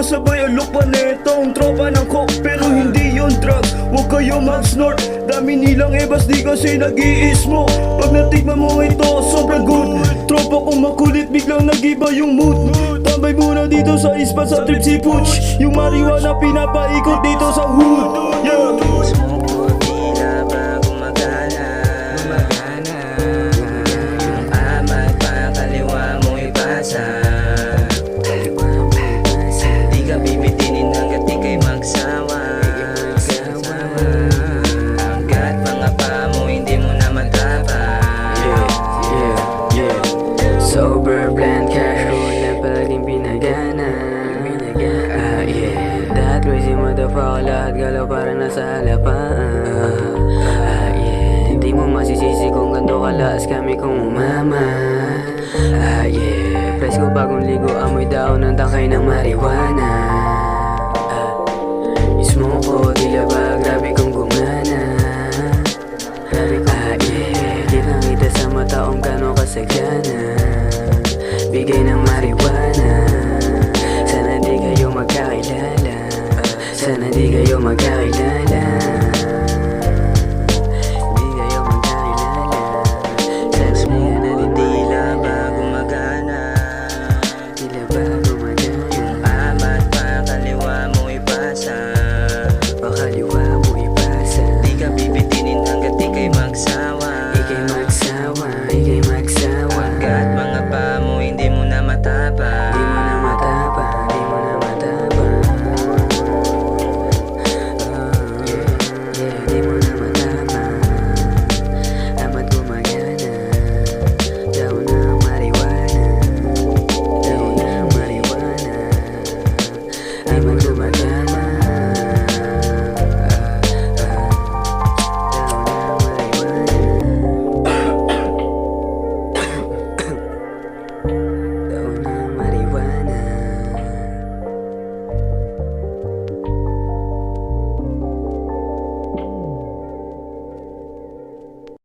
sabay alok pa netong tropa ng coke, pero hindi yon drugs. Huwag kayo mag-snort, dami nilang ebas di kasi nag-i-smoke. Pag natikman mo ito, sobrang good. Tropa kong makulit, biglang nag-iba yung mood. Tambay muna dito sa ispa sa trip si Pooch. Yung marijuana pinapaikot dito sa hood. Yeah. Sober blend, cash roll na palaging pinagana. Yeah. That crazy motherfucker, lahat galaw para nasa alapaan. Yeah. Di mo masisisi kung ganito kalaas kami kung umama. Yeah. Presko bagong ligo, amoy daon ng tangkay ng marijuana.